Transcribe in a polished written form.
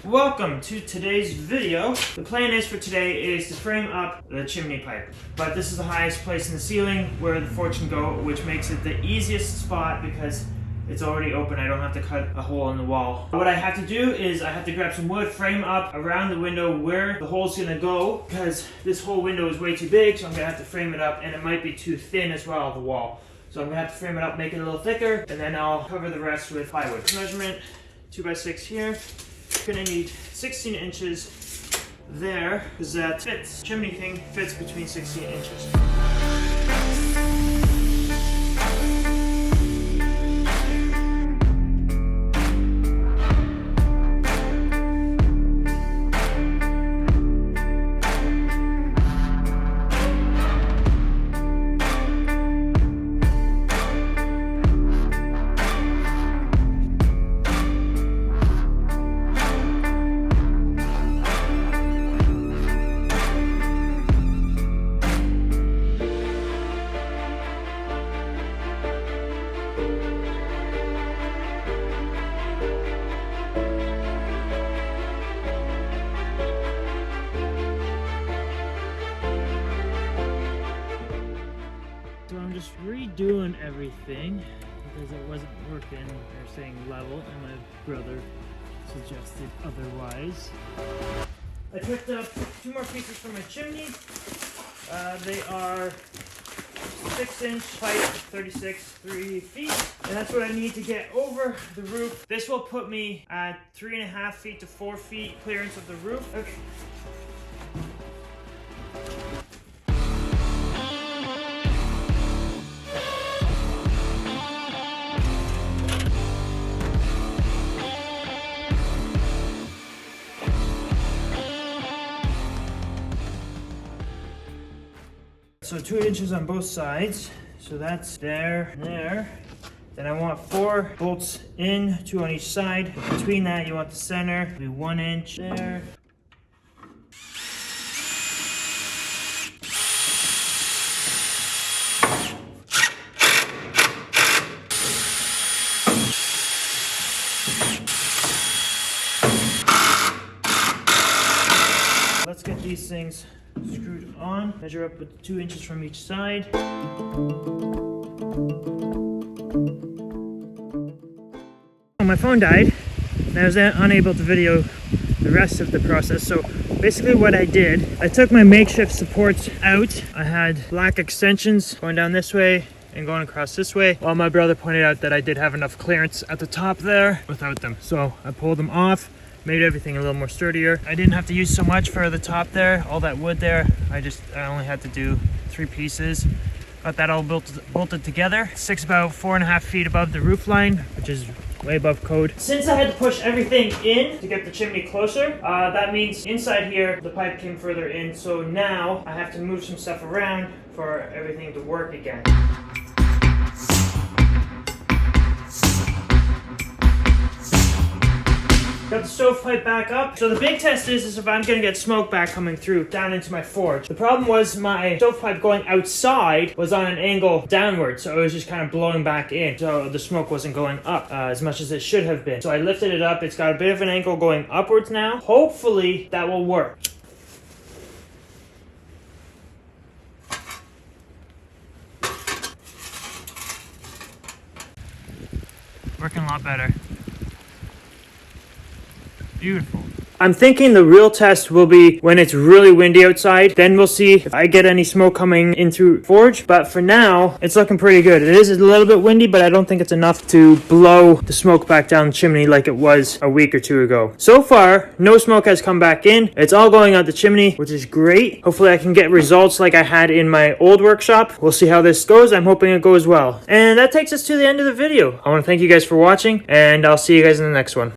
Welcome to today's video. The plan is for today is to frame up the chimney pipe, but this is the highest place in the ceiling where the forge can go, which makes it the easiest spot because it's already open. I don't have to cut a hole in the wall. What I have to do is I have to grab some wood, frame up around the window where the hole's gonna go, because this whole window is way too big, so I'm gonna have to frame it up, and it might be too thin as well, the wall. So I'm gonna have to frame it up, make it a little thicker, and then I'll cover the rest with plywood. Measurement 2x6 here. Gonna need 16 inches there, because that fits. Chimney thing fits between 16 inches. So I'm just redoing everything because it wasn't working or staying level, and my brother suggested otherwise. I picked up 2 more pieces for my chimney. They are 6-inch pipe, 3 feet, and that's what I need to get over the roof. This will put me at 3.5 feet to 4 feet clearance of the roof. Okay. So 2 inches on both sides, so that's there and there. Then I want 4 bolts in, 2 on each side. Between that, you want the center to be 1 inch there. Let's get these things screwed on. Measure up with 2 inches from each side. My phone died and I was unable to video the rest of the process. So basically what I did, I took my makeshift supports out. I had black extensions going down this way and going across this way, while my brother pointed out that I did have enough clearance at the top there without them. So I pulled them off, made everything a little more sturdier. I didn't have to use so much for the top there, all that wood there. I only had to do 3 pieces. Got that all bolted together. Sticks about 4.5 feet above the roof line, which is way above code. Since I had to push everything in to get the chimney closer, that means inside here, the pipe came further in. So now I have to move some stuff around for everything to work again. Got the stovepipe back up. So the big test is if I'm gonna get smoke back coming through down into my forge. The problem was my stovepipe going outside was on an angle downward, so it was just kind of blowing back in. So the smoke wasn't going up as much as it should have been. So I lifted it up. It's got a bit of an angle going upwards now. Hopefully that will work. Working a lot better. Beautiful. I'm thinking the real test will be when it's really windy outside. Then we'll see if I get any smoke coming in through forge. But for now, it's looking pretty good. It is a little bit windy, but I don't think it's enough to blow the smoke back down the chimney like it was a week or 2 ago. So far, no smoke has come back in. It's all going out the chimney, which is great. Hopefully I can get results like I had in my old workshop. We'll see how this goes. I'm hoping it goes well. And that takes us to the end of the video. I want to thank you guys for watching, and I'll see you guys in the next one.